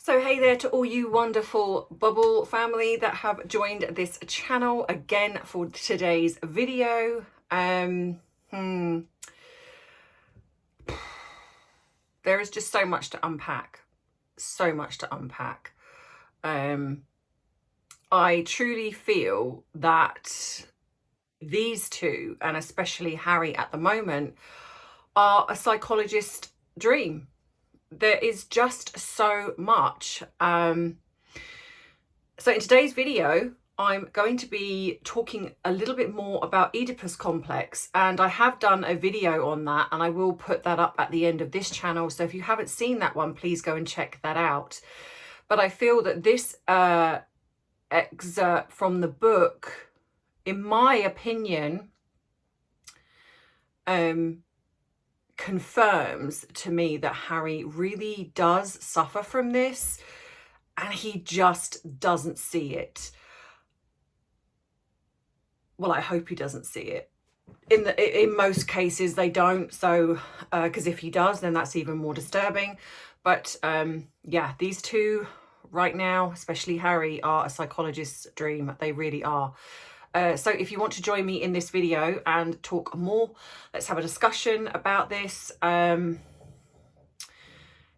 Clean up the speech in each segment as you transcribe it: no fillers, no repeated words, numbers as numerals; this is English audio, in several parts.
So hey there to all you wonderful Bubble family that have joined this channel again for today's video. There is just so much to unpack. So much to unpack. I truly feel that these two, and especially Harry at the moment, are a psychologist's dream. There is just so much. So in today's video, I'm going to be talking a little bit more about Oedipus complex, and I have done a video on that, and I will put that up at the end of this channel. So if you haven't seen that one, please go and check that out. But I feel that this excerpt from the book, in my opinion, confirms to me that Harry really does suffer from this, and he just doesn't see it. Well, I hope he doesn't see it. In most cases they don't, so because if he does, then that's even more disturbing. But yeah, these two right now, especially Harry, are a psychologist's dream. They really are. So if you want to join me in this video and talk more, let's have a discussion about this.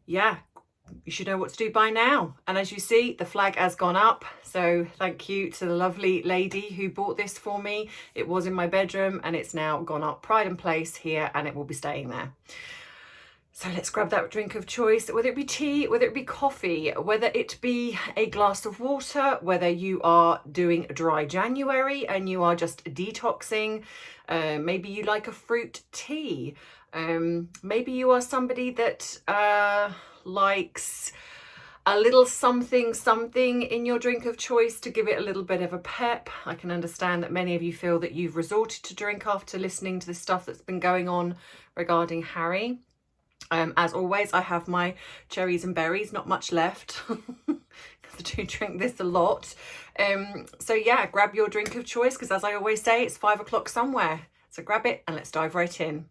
Yeah, you should know what to do by now. And as you see, the flag has gone up. So thank you to the lovely lady who bought this for me. It was in my bedroom and it's now gone up pride and place here, and it will be staying there. So let's grab that drink of choice, whether it be tea, whether it be coffee, whether it be a glass of water, whether you are doing dry January and you are just detoxing. Maybe you like a fruit tea. Maybe you are somebody that likes a little something in your drink of choice to give it a little bit of a pep. I can understand that many of you feel that you've resorted to drink after listening to the stuff that's been going on regarding Harry. As always, I have my cherries and berries, not much left. I do drink this a lot. So yeah, grab your drink of choice, because as I always say, it's 5 o'clock somewhere. So grab it and let's dive right in.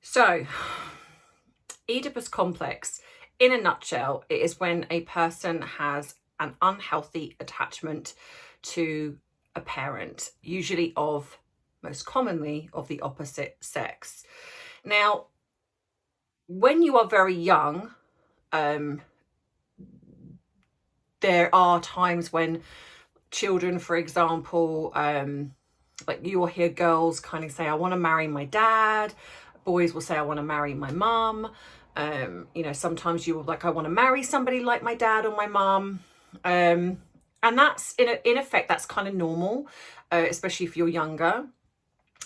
So, Oedipus complex, in a nutshell, it is when a person has an unhealthy attachment to a parent, usually most commonly of the opposite sex. Now, when you are very young, there are times when children, for example, like you will hear girls kind of say, I want to marry my dad. Boys will say, I want to marry my mum. You know, sometimes you will like, I want to marry somebody like my dad or my mum. And that's, in effect, that's kind of normal, especially if you're younger.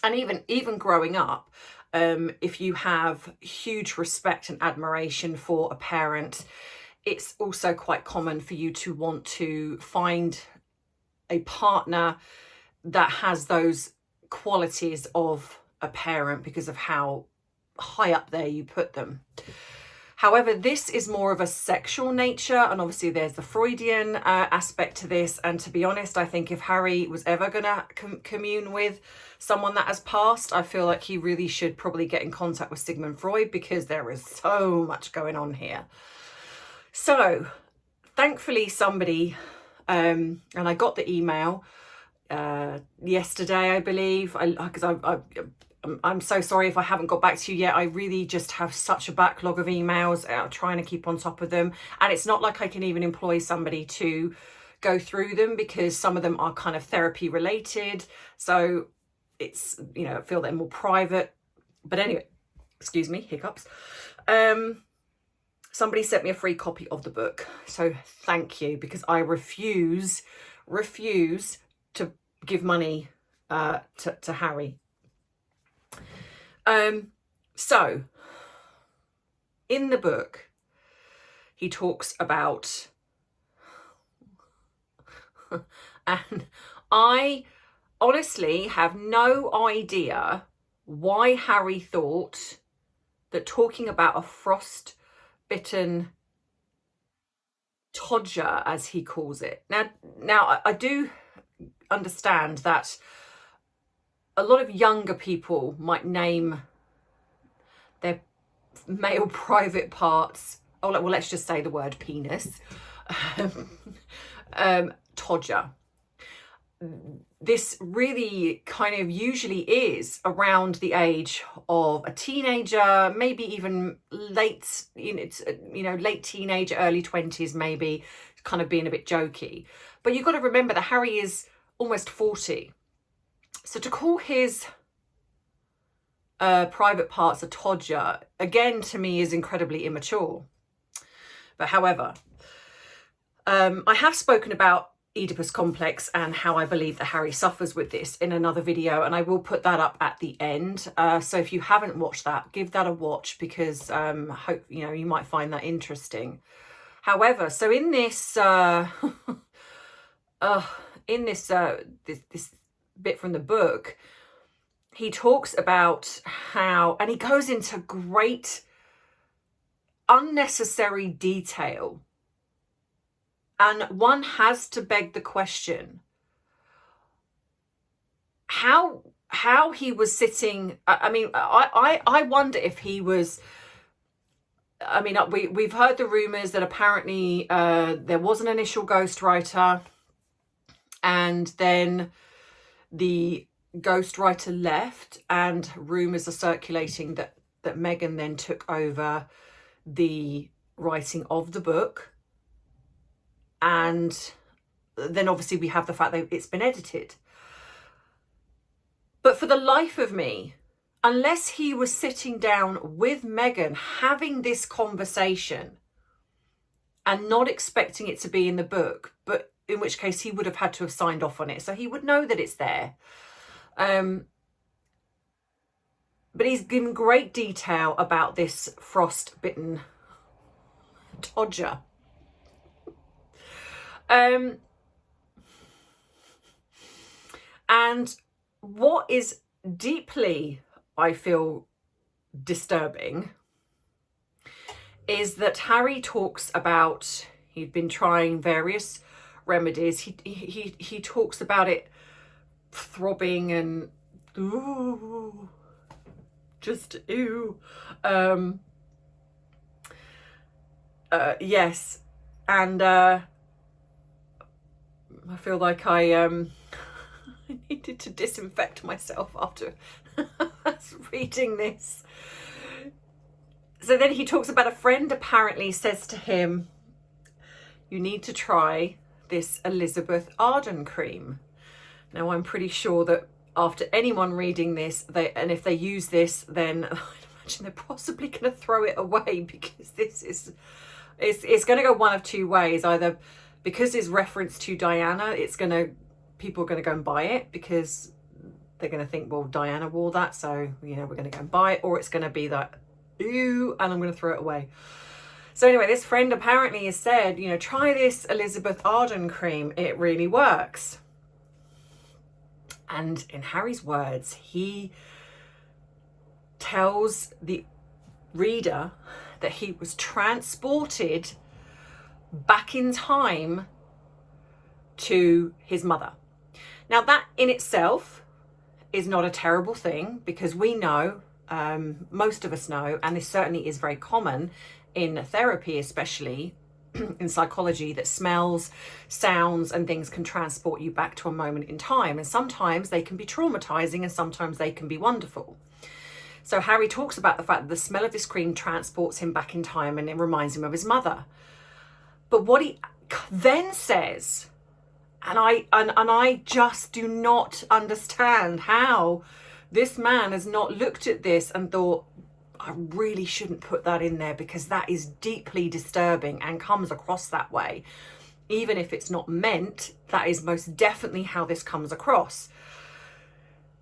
And even growing up, if you have huge respect and admiration for a parent, it's also quite common for you to want to find a partner that has those qualities of a parent because of how high up there you put them. However, this is more of a sexual nature, and obviously there's the Freudian aspect to this. And to be honest, I think if Harry was ever going to commune with someone that has passed, I feel like he really should probably get in contact with Sigmund Freud, because there is so much going on here. So thankfully somebody, and I got the email yesterday, I believe, because I'm so sorry if I haven't got back to you yet. I really just have such a backlog of emails, trying to keep on top of them. And it's not like I can even employ somebody to go through them, because some of them are kind of therapy related. So it's, you know, I feel they're more private. But anyway, excuse me, hiccups. Somebody sent me a free copy of the book. So thank you, because I refuse to give money to Harry. So in the book, he talks about, and I honestly have no idea why Harry thought that talking about a frostbitten todger, as he calls it. Now I do understand that a lot of younger people might name their male private parts, oh well, let's just say the word penis, todger. This really kind of usually is around the age of a teenager, maybe even late, late teenager, early 20s, maybe, kind of being a bit jokey. But you've got to remember that Harry is almost 40. So to call his private parts a todger, again, to me, is incredibly immature. But however, I have spoken about Oedipus complex and how I believe that Harry suffers with this in another video, and I will put that up at the end. So if you haven't watched that, give that a watch, because hope you might find that interesting. However, so in this this bit from the book, he talks about how, and he goes into great unnecessary detail. And one has to beg the question, how he was sitting. I mean, I wonder if he was, I mean, we've heard the rumours that apparently there was an initial ghostwriter, and then the ghostwriter left, and rumours are circulating that Meghan then took over the writing of the book. And then obviously we have the fact that it's been edited. But for the life of me, unless he was sitting down with Meghan having this conversation and not expecting it to be in the book, but in which case he would have had to have signed off on it, so he would know that it's there. But he's given great detail about this frostbitten todger. And what is deeply, I feel, disturbing is that Harry talks about, he'd been trying various remedies. He talks about it throbbing and ooh, just ooh. Yes, and I feel like I needed to disinfect myself after reading this. So then he talks about a friend apparently says to him, you need to try this Elizabeth Arden cream. Now, I'm pretty sure that after anyone reading this, and if they use this, then I'd imagine they're possibly going to throw it away, because this is, it's going to go one of two ways. Either because it's reference to Diana, people are going to go and buy it because they're going to think, well, Diana wore that, so, we're going to go and buy it. Or it's going to be that, ooh, and I'm going to throw it away. So anyway, this friend apparently has said, try this Elizabeth Arden cream. It really works. And in Harry's words, he tells the reader that he was transported back in time to his mother. Now, that in itself is not a terrible thing, because we know, most of us know, and this certainly is very common in therapy, especially in psychology, that smells, sounds and things can transport you back to a moment in time. And sometimes they can be traumatizing and sometimes they can be wonderful. So Harry talks about the fact that the smell of this cream transports him back in time and it reminds him of his mother. But what he then says, and I just do not understand how this man has not looked at this and thought, I really shouldn't put that in there, because that is deeply disturbing and comes across that way. Even if it's not meant, that is most definitely how this comes across.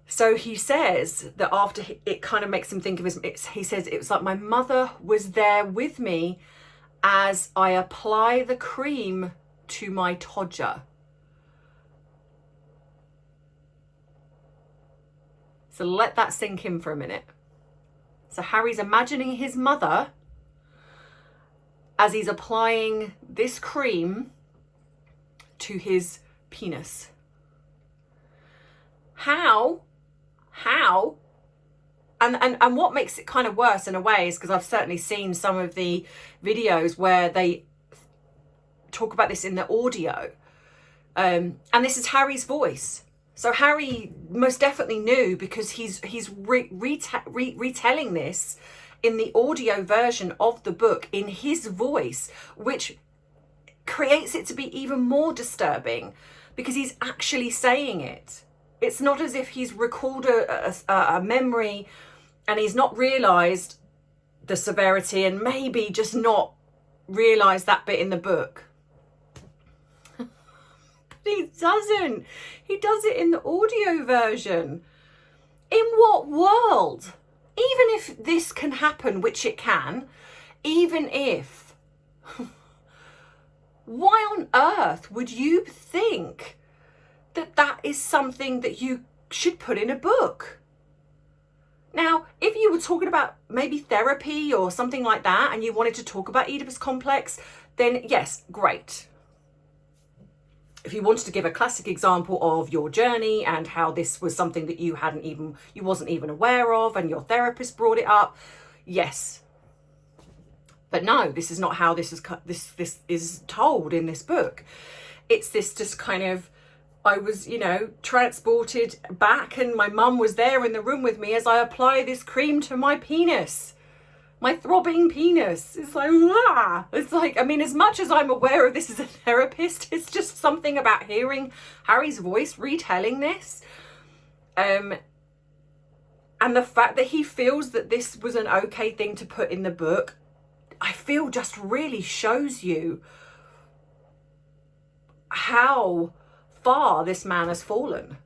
So he says that after it kind of makes him think of he says, it was like my mother was there with me as I apply the cream to my todger. So let that sink in for a minute. So Harry's imagining his mother as he's applying this cream to his penis. How? And what makes it kind of worse in a way is because I've certainly seen some of the videos where they talk about this in the audio. And this is Harry's voice. So Harry most definitely knew, because he's retelling this in the audio version of the book in his voice, which creates it to be even more disturbing because he's actually saying it. It's not as if he's recalled a memory and he's not realised the severity and maybe just not realised that bit in the book. But he doesn't. He does it in the audio version. In what world? Even if this can happen, which it can, even if, why on earth would you think that that is something that you should put in a book? Now, if you were talking about maybe therapy or something like that, and you wanted to talk about Oedipus complex, then yes, great. If you wanted to give a classic example of your journey and how this was something that you wasn't even aware of, and your therapist brought it up, yes. But no, this is not how this is told in this book. It's this just kind of, I was, transported back, and my mum was there in the room with me as I apply this cream to my penis, my throbbing penis. It's like, ah! It's like, I mean, as much as I'm aware of this as a therapist, it's just something about hearing Harry's voice retelling this. And the fact that he feels that this was an okay thing to put in the book, I feel just really shows you how far this man has fallen.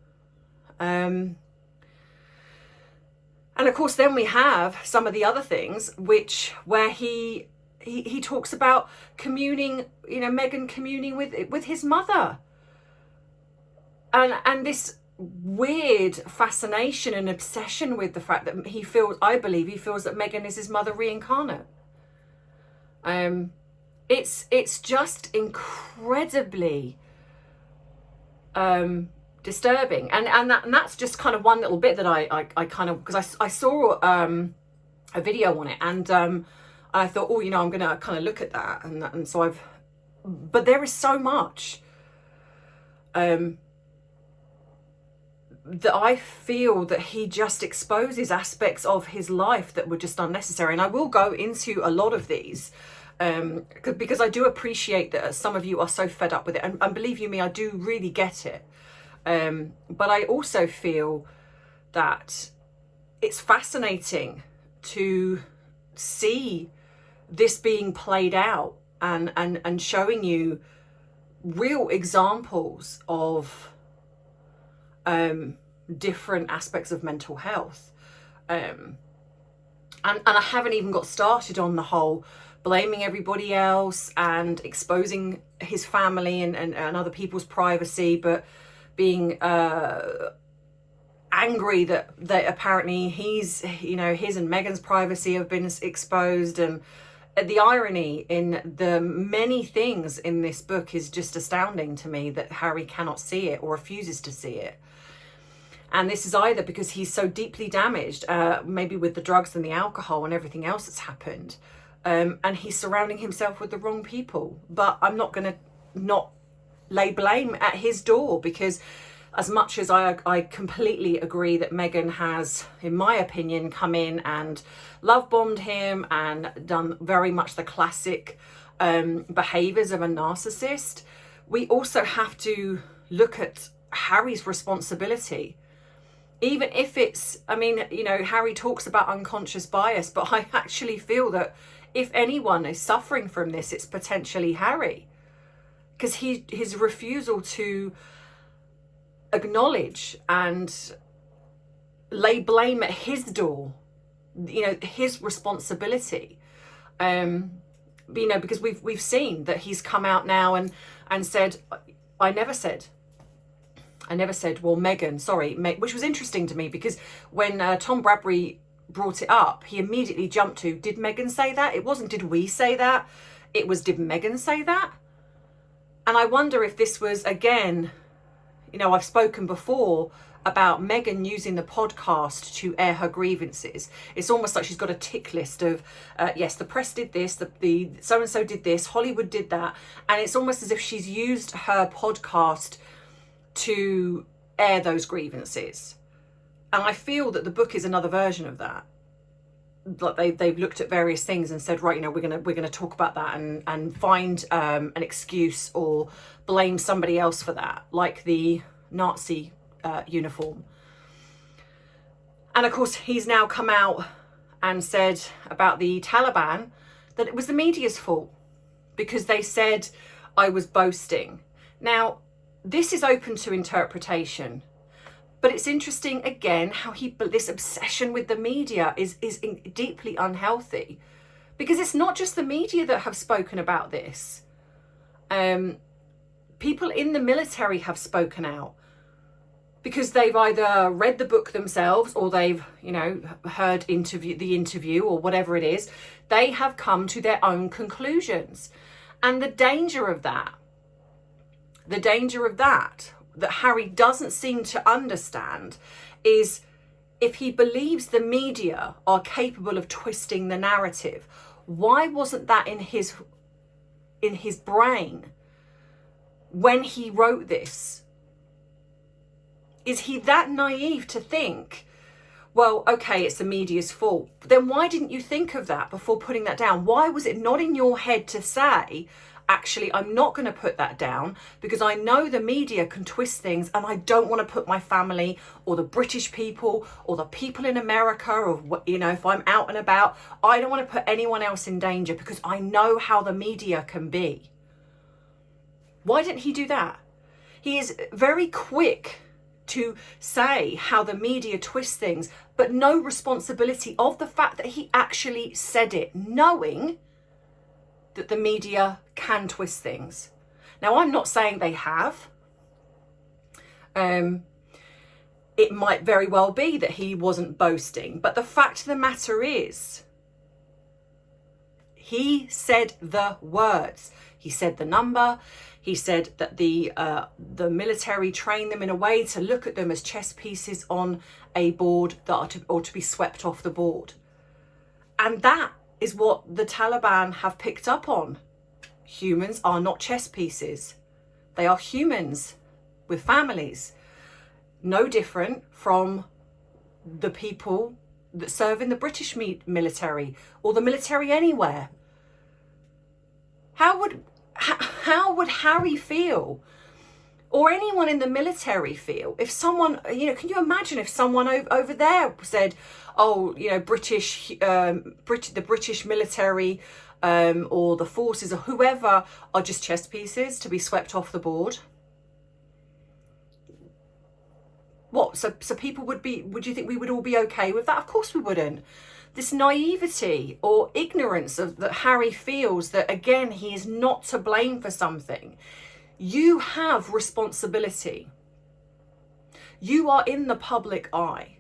And of course then we have some of the other things where he talks about communing, Meghan communing with his mother, and this weird fascination and obsession with the fact that I believe he feels that Meghan is his mother reincarnate. It's just incredibly disturbing, and that's just kind of one little bit that I kind of, because I saw a video on it, and I thought, oh, I'm gonna kind of look at that, and so but there is so much that I feel that he just exposes aspects of his life that were just unnecessary. And I will go into a lot of these because I do appreciate that some of you are so fed up with it, and believe you me, I do really get it. But I also feel that it's fascinating to see this being played out and showing you real examples of different aspects of mental health. And I haven't even got started on the whole blaming everybody else and exposing his family and other people's privacy, but being angry that apparently his and Meghan's privacy have been exposed. And the irony in the many things in this book is just astounding to me, that Harry cannot see it or refuses to see it. And this is either because he's so deeply damaged, maybe with the drugs and the alcohol and everything else that's happened, and he's surrounding himself with the wrong people. But I'm not going to not lay blame at his door, because as much as I completely agree that Meghan has, in my opinion, come in and love bombed him and done very much the classic behaviours of a narcissist, we also have to look at Harry's responsibility. Even if it's, Harry talks about unconscious bias, but I actually feel that if anyone is suffering from this, it's potentially Harry. Because his refusal to acknowledge and lay blame at his door, his responsibility. Because we've seen that he's come out now and said, I never said, well, Meghan, which was interesting to me, because when Tom Bradbury brought it up, he immediately jumped to, did Meghan say that? It wasn't, did we say that? It was, did Meghan say that? And I wonder if this was, again, you know, I've spoken before about Meghan using the podcast to air her grievances. It's almost like she's got a tick list of, yes, the press did this, the so-and-so did this, Hollywood did that. And it's almost as if she's used her podcast to air those grievances. And I feel that the book is another version of that. Like they've looked at various things and said, right, you know, we're gonna talk about that and find an excuse or blame somebody else for that, like the Nazi uniform. And of course, he's now come out and said about the Taliban that it was the media's fault because they said I was boasting. Now, this is open to interpretation. But it's interesting, again, how this obsession with the media is deeply unhealthy. Because it's not just the media that have spoken about this. People in the military have spoken out. Because they've either read the book themselves or they've, you know, heard the interview or whatever it is. They have come to their own conclusions. And the danger of that that Harry doesn't seem to understand is if he believes the media are capable of twisting the narrative, why wasn't that in his brain when he wrote this? Is he that naive to think, well, okay, it's the media's fault. Then why didn't you think of that before putting that down? Why was it not in your head to say, actually, I'm not going to put that down because I know the media can twist things and I don't want to put my family or the British people or the people in America or, you know, if I'm out and about, I don't want to put anyone else in danger because I know how the media can be. Why didn't he do that? He is very quick to say how the media twists things, but no responsibility of the fact that he actually said it, knowing that the media can twist things. Now, I'm not saying they have. It might very well be that he wasn't boasting, but the fact of the matter is, he said the words. He said the number. He said that the military trained them in a way to look at them as chess pieces on a board that are to be swept off the board. And that is what the Taliban have picked up on. Humans are not chess pieces. They are humans with families. No different from the people that serve in the British military or the military anywhere. How would Harry feel, or anyone in the military feel, if someone, you know, can you imagine if someone over there said, oh, you know, the British military or the forces or whoever are just chess pieces to be swept off the board? What, so people would you think we would all be okay with that? Of course we wouldn't. This naivety or ignorance that Harry feels that, again, he is not to blame for something. You have responsibility. You are in the public eye.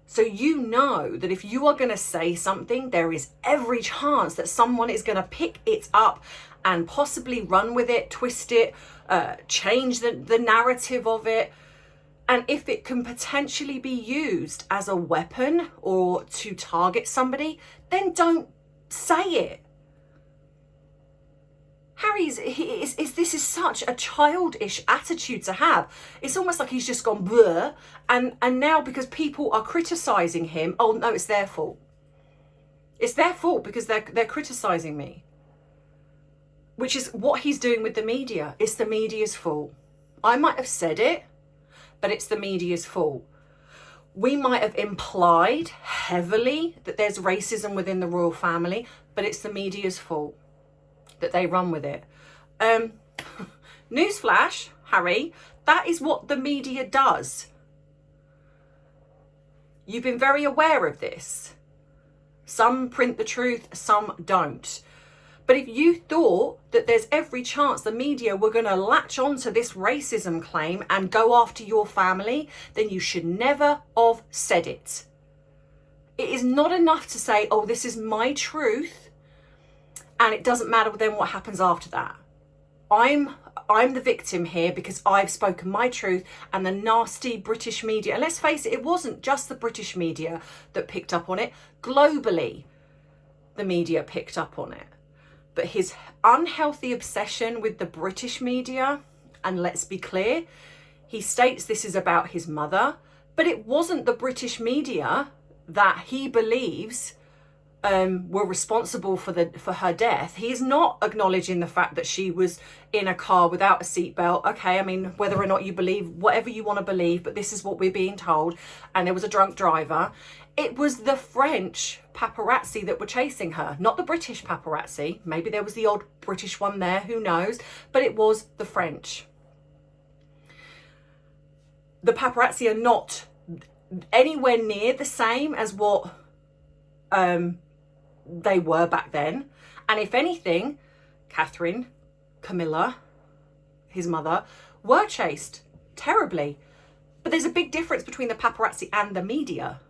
So you know that if you are going to say something, there is every chance that someone is going to pick it up and possibly run with it, twist it, change the narrative of it. And if it can potentially be used as a weapon or to target somebody, then don't say it. This is such a childish attitude to have. It's almost like he's just gone blur, and now because people are criticising him, oh no, it's their fault. It's their fault because they're criticising me. Which is what he's doing with the media. It's the media's fault. I might have said it, but it's the media's fault. We might have implied heavily that there's racism within the royal family, but it's the media's fault that they run with it. Newsflash, Harry, that is what the media does. You've been very aware of this. Some print the truth, some don't. But if you thought that there's every chance the media were going to latch onto this racism claim and go after your family, then you should never have said it. It is not enough to say, oh, this is my truth, And it doesn't matter then what happens after that. I'm the victim here because I've spoken my truth, and the nasty British media, and let's face it, it wasn't just the British media that picked up on it. Globally, the media picked up on it. But his unhealthy obsession with the British media, and let's be clear, he states this is about his mother, but it wasn't the British media that he believes were responsible for her death. He's not acknowledging the fact that she was in a car without a seatbelt. Okay, I mean, whether or not you believe whatever you want to believe, but this is what we're being told. And there was a drunk driver. It was the French paparazzi that were chasing her, not the British paparazzi. Maybe there was the odd British one there, who knows? But it was the French. The paparazzi are not anywhere near the same as what they were back then. And if anything, Catherine, Camilla, his mother, were chased terribly. But there's a big difference between the paparazzi and the media.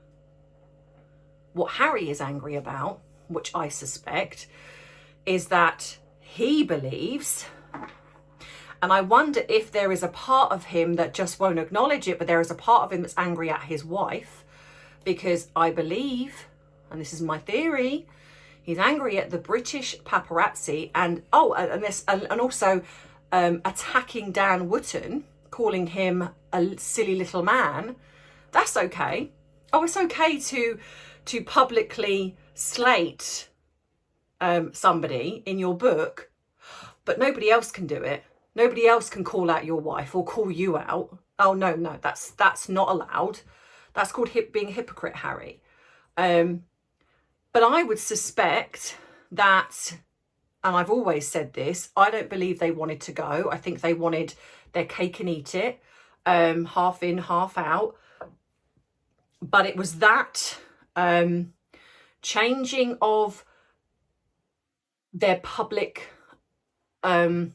What Harry is angry about, which I suspect, is that he believes, and I wonder if there is a part of him that just won't acknowledge it, but there is a part of him that's angry at his wife, because I believe, and this is my theory, he's angry at the British paparazzi and also attacking Dan Wootton, calling him a silly little man. That's okay. Oh, it's okay to publicly slate somebody in your book, but nobody else can do it. Nobody else can call out your wife or call you out. Oh no, that's not allowed. That's called being a hypocrite, Harry. But I would suspect that, and I've always said this, I don't believe they wanted to go. I think they wanted their cake and eat it, half in, half out. But it was that changing of their public, their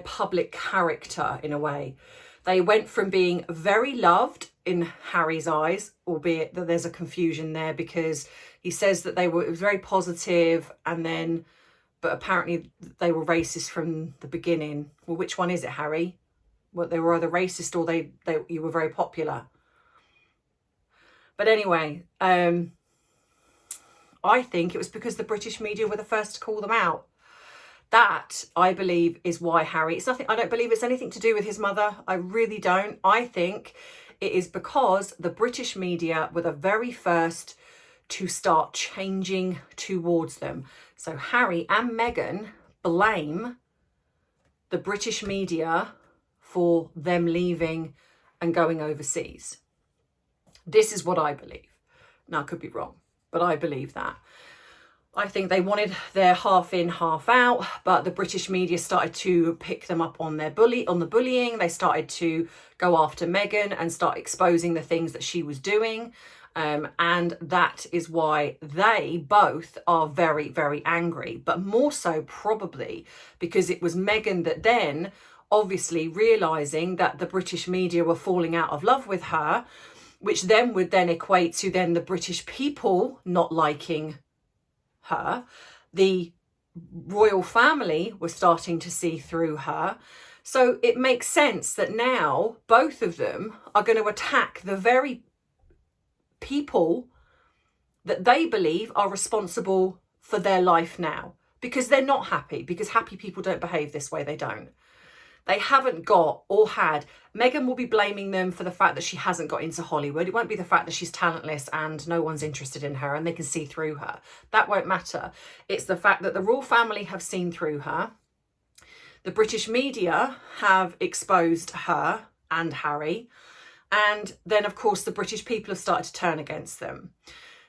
public character, in a way. They went from being very loved in Harry's eyes, albeit that there's a confusion there, because he says that it was very positive, but apparently they were racist from the beginning. Well, which one is it, Harry? Well, they were either racist or you were very popular. But anyway, I think it was because the British media were the first to call them out. That, I believe, is why Harry, I don't believe it's anything to do with his mother. I really don't. I think it is because the British media were the very first to start changing towards them. So Harry and Meghan blame the British media for them leaving and going overseas. This is what I believe. Now, I could be wrong, but I believe that. I think they wanted their half in, half out, but the British media started to pick them up on the bullying. They started to go after Meghan and start exposing the things that she was doing. And that is why they both are very, very angry, but more so probably because it was Meghan that then, obviously realising that the British media were falling out of love with her, which then would then equate to then the British people not liking her. The royal family were starting to see through her. So it makes sense that now both of them are going to attack the very people that they believe are responsible for their life now, because they're not happy, because happy people don't behave this way. They don't. They haven't got or had. Meghan will be blaming them for the fact that she hasn't got into Hollywood. It won't be the fact that she's talentless and no one's interested in her and they can see through her. That won't matter. It's the fact that the royal family have seen through her. The British media have exposed her and Harry. And then, of course, the British people have started to turn against them.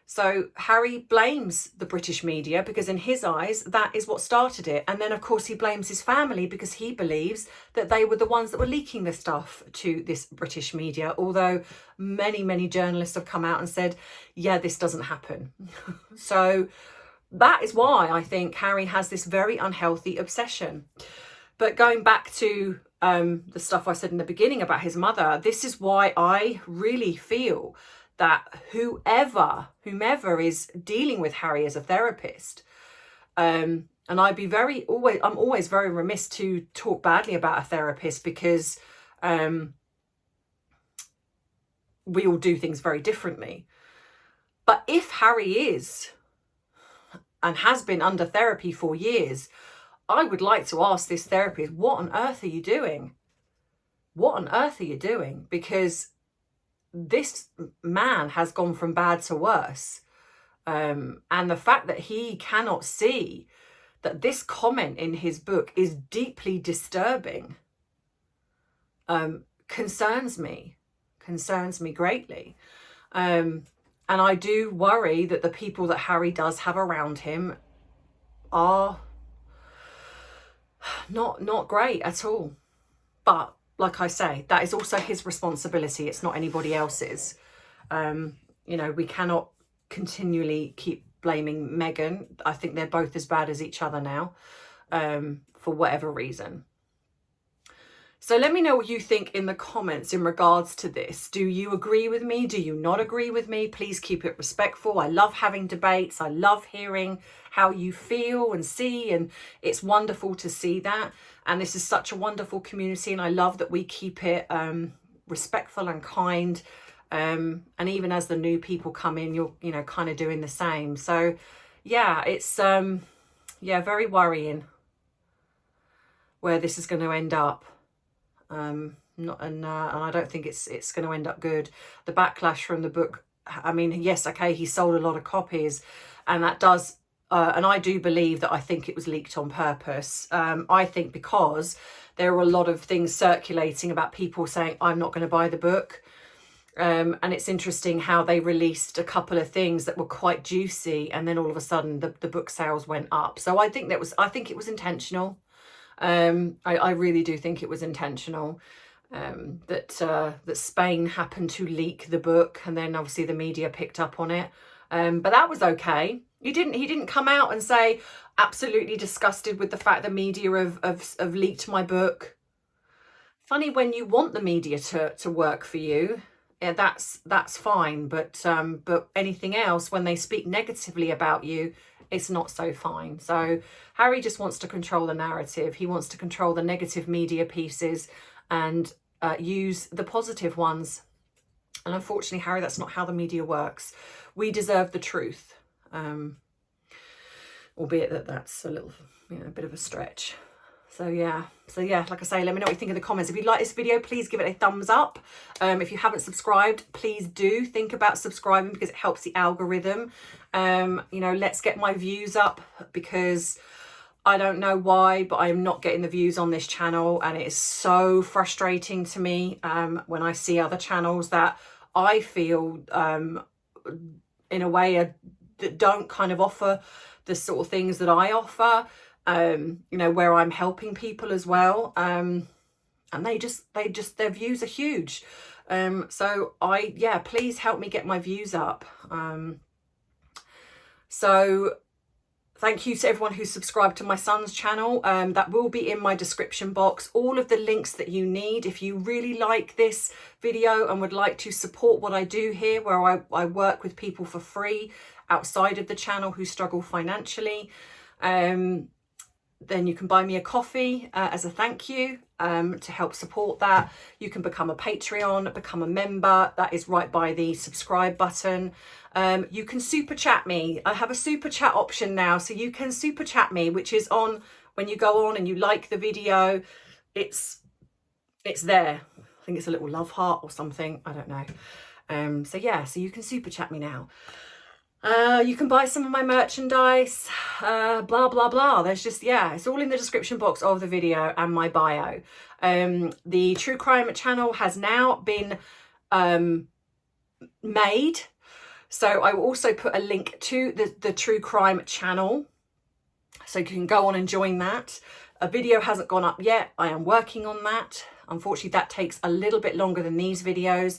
So Harry blames the British media because in his eyes, that is what started it. And then, of course, he blames his family because he believes that they were the ones that were leaking the stuff to this British media. Although many, many journalists have come out and said, yeah, this doesn't happen. So that is why I think Harry has this very unhealthy obsession. But going back to the stuff I said in the beginning about his mother, this is why I really feel that whomever is dealing with Harry as a therapist, and I'm always very remiss to talk badly about a therapist, because we all do things very differently. But if Harry is and has been under therapy for years, I would like to ask this therapist, what on earth are you doing? What on earth are you doing? Because this man has gone from bad to worse. And the fact that he cannot see that this comment in his book is deeply disturbing concerns me greatly. And I do worry that the people that Harry does have around him are not great at all. But like I say, that is also his responsibility. It's not anybody else's. We cannot continually keep blaming Meghan. I think they're both as bad as each other now, for whatever reason. So let me know what you think in the comments in regards to this. Do you agree with me? Do you not agree with me? Please keep it respectful. I love having debates. I love hearing how you feel and see, and it's wonderful to see that. And this is such a wonderful community, and I love that we keep it respectful and kind. And even as the new people come in, you're kind of doing the same. So yeah, it's very worrying where this is going to end up. And I don't think it's going to end up good. The backlash from the book, I mean, yes, okay, he sold a lot of copies, and that does, and I do believe that, I think it was leaked on purpose. I think because there were a lot of things circulating about people saying, I'm not going to buy the book. And it's interesting how they released a couple of things that were quite juicy, and then all of a sudden the book sales went up. So I think it was intentional. I really do think it was intentional, that Spain happened to leak the book, and then obviously the media picked up on it. But that was okay. He didn't come out and say, absolutely disgusted with the fact the media have leaked my book. Funny, when you want the media to work for you, yeah, that's fine. But anything else, when they speak negatively about you, it's not so fine. So Harry just wants to control the narrative. He wants to control the negative media pieces and use the positive ones. And unfortunately, Harry, that's not how the media works. We deserve the truth. Albeit that's a little, a bit of a stretch. So yeah, like I say, let me know what you think in the comments. If you like this video, please give it a thumbs up. If you haven't subscribed, please do think about subscribing, because it helps the algorithm. Let's get my views up, because I don't know why, but I'm not getting the views on this channel, and it is so frustrating to me when I see other channels that I feel in a way that don't kind of offer the sort of things that I offer. Where I'm helping people as well, and their views are huge. So please help me get my views up. So thank you to everyone who's subscribed to my son's channel. That will be in my description box. All of the links that you need. If you really like this video and would like to support what I do here, where I work with people for free outside of the channel who struggle financially, then you can buy me a coffee as a thank you to help support that. You can become a Patreon, become a member. That is right by the subscribe button. You can super chat me. I have a super chat option now, so you can super chat me, which is on when you go on and you like the video. It's there. I think it's a little love heart or something. I don't know. So you can super chat me now. You can buy some of my merchandise, blah, blah, blah. There's just, it's all in the description box of the video and my bio. The True Crime channel has now been made. So I will also put a link to the True Crime channel, so you can go on and join that. A video hasn't gone up yet. I am working on that. Unfortunately, that takes a little bit longer than these videos.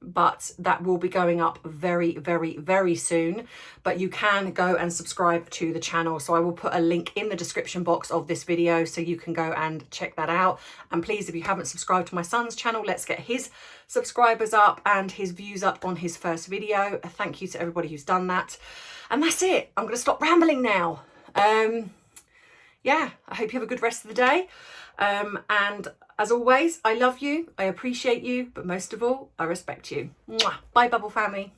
but that will be going up very, very, very soon. But you can go and subscribe to the channel. So I will put a link in the description box of this video so you can go and check that out. And please, if you haven't subscribed to my son's channel, let's get his subscribers up and his views up on his first video. Thank you to everybody who's done that. And that's it. I'm going to stop rambling now. Yeah, I hope you have a good rest of the day. And as always, I love you, I appreciate you, but most of all, I respect you. Mwah. Bye, Bubble family.